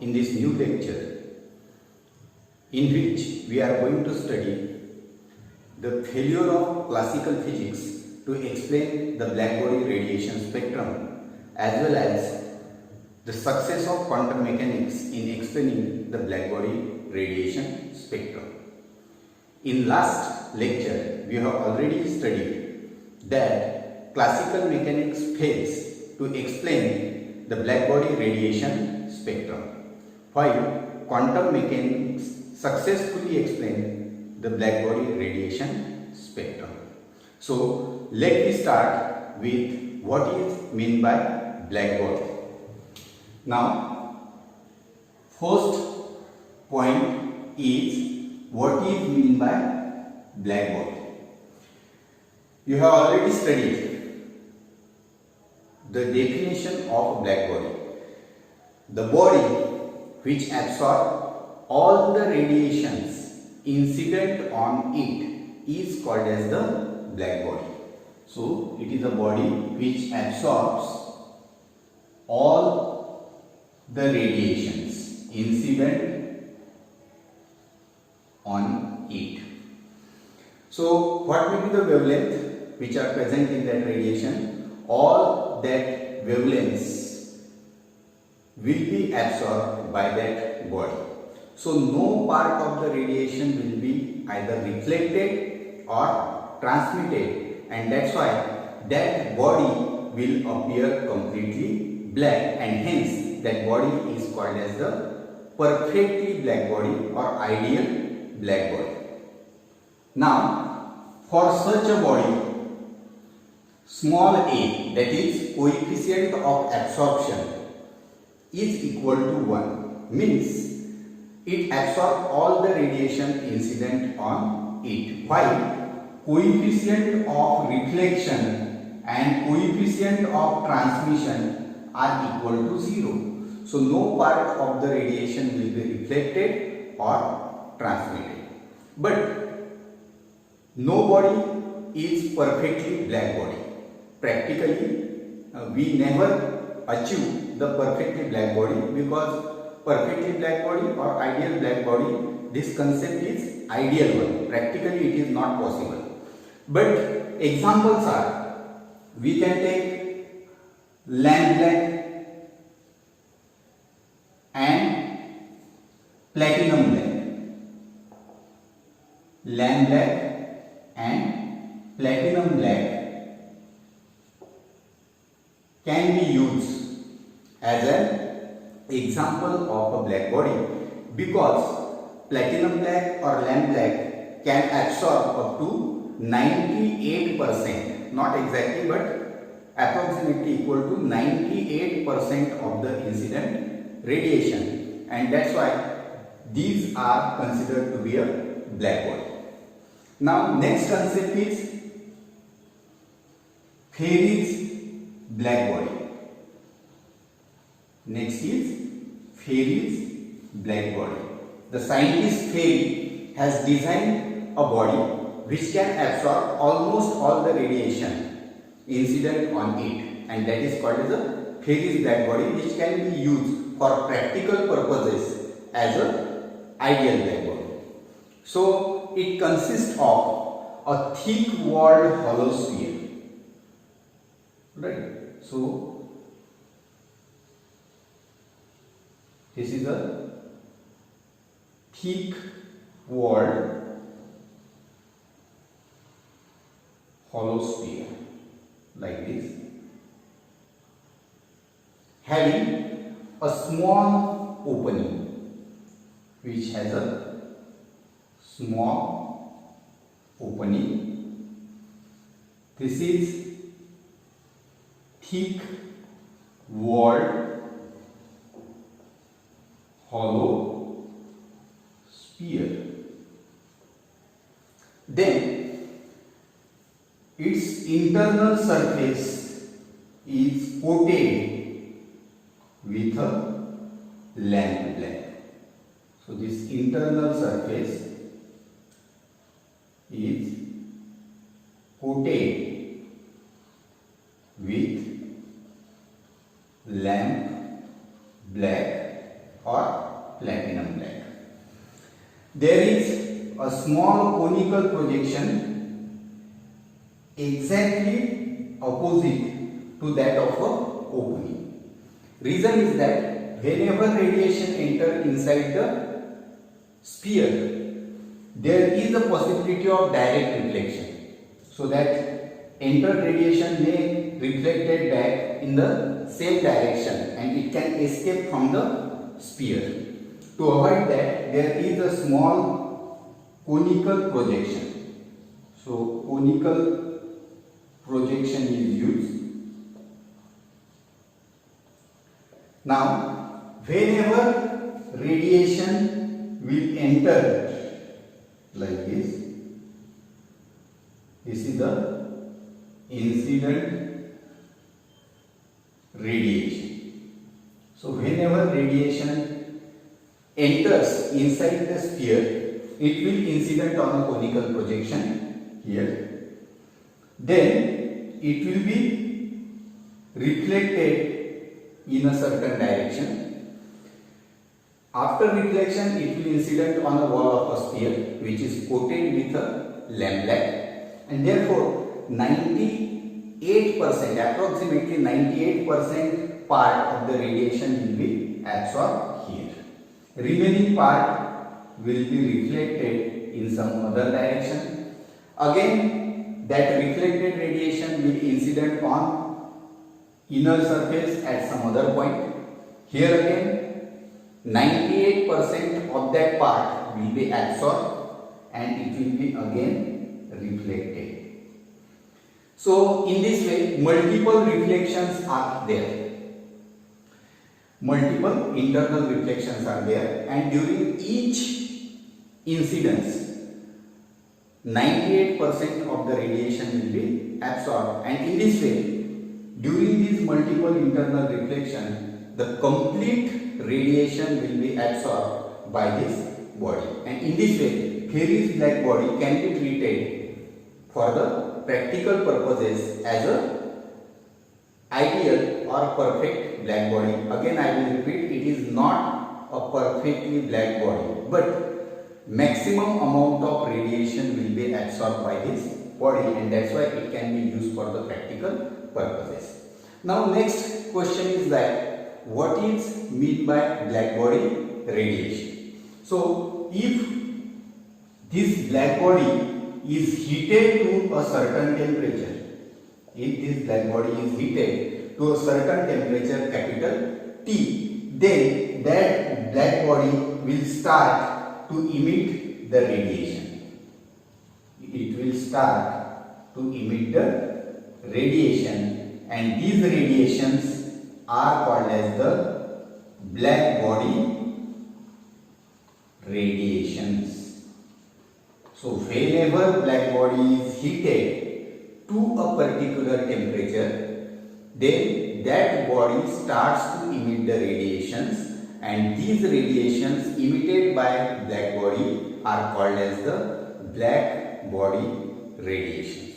in this new lecture, in which we are going to study the failure of classical physics to explain the black body radiation spectrum, as well as the success of quantum mechanics in explaining the black body radiation spectrum. In last lecture, we have already studied that classical mechanics fails to explain the black body radiation spectrum, while quantum mechanics successfully explain the black body radiation spectrum. So let me start with what is meant by black body. Now, first point is what is meant by black body. You have already studied the definition of black body. The body which absorbs all the radiations incident on it is called as the black body. So it is a body which absorbs all the radiations incident on it. So what will be the wavelength which are present in that radiation? All that wavelengths will be absorbed by that body. So no part of the radiation will be either reflected or transmitted, and that's why that body will appear completely black, and hence that body is called as the perfectly black body or ideal black body. Now, for such a body, small a, that is coefficient of absorption, is equal to 1, means it absorbs all the radiation incident on it, while coefficient of reflection and coefficient of transmission are equal to 0. So no part of the radiation will be reflected or transmitted. But no body is perfectly black body. Practically, we never achieve the perfectly black body, because perfectly black body or ideal black body, this concept is ideal one. Practically, it is not possible. But examples are, we can take lamp black and platinum black. Lamp black and platinum black can be used as an example of a black body, because platinum black or lamp black can absorb up to 98%, not exactly but approximately equal to 98% of the incident radiation, and that's why these are considered to be a black body. Now next concept is Fairy's black body. Next is Fairy's black body. The scientist Fairy has designed a body which can absorb almost all the radiation incident on it, and that is called as a Fairy's black body, which can be used for practical purposes as a ideal black body. So it consists of a thick walled hollow sphere, right? So this is a thick walled hollow sphere like this, having a small opening, which has a small opening. This is thick walled hollow sphere. Then its internal surface is coated with a lamp black. So this internal surface is coated with lamp black or there is a small conical projection exactly opposite to that of a opening. Reason is that whenever radiation enters inside the sphere, there is a possibility of direct reflection, so that entered radiation may reflected back in the same direction and it can escape from the sphere. To avoid that, there is a small conical projection. So conical projection is used. Now, whenever radiation will enter like this is the incident radiation. So whenever radiation enters inside the sphere, it will incident on a conical projection here. Then it will be reflected in a certain direction. After reflection, it will incident on the wall of a sphere which is coated with a lamellar, and therefore 98%, approximately 98% part of the radiation will be absorbed here. Remaining part will be reflected in some other direction. Again, that reflected radiation will incident on inner surface at some other point. Here again, 98% of that part will be absorbed and it will be again reflected. So in this way, multiple reflections are there. Multiple internal reflections are there, and during each incidence, 98% of the radiation will be absorbed, and in this way, during these multiple internal reflections, the complete radiation will be absorbed by this body, and in this way Thales black body can be treated for the practical purposes as a ideal or perfect black body. Again I will repeat, it is not a perfectly black body, but maximum amount of radiation will be absorbed by this body, and that's why it can be used for the practical purposes. Now next question is that what is meant by black body radiation? So if this black body is heated to a certain temperature, if this black body is heated to a certain temperature capital T, then that black body will start to emit the radiation. It will start to emit the radiation, and these radiations are called as the black body radiations. So whenever black body is heated to a particular temperature, then that body starts to emit the radiations, and these radiations emitted by black body are called as the black body radiations.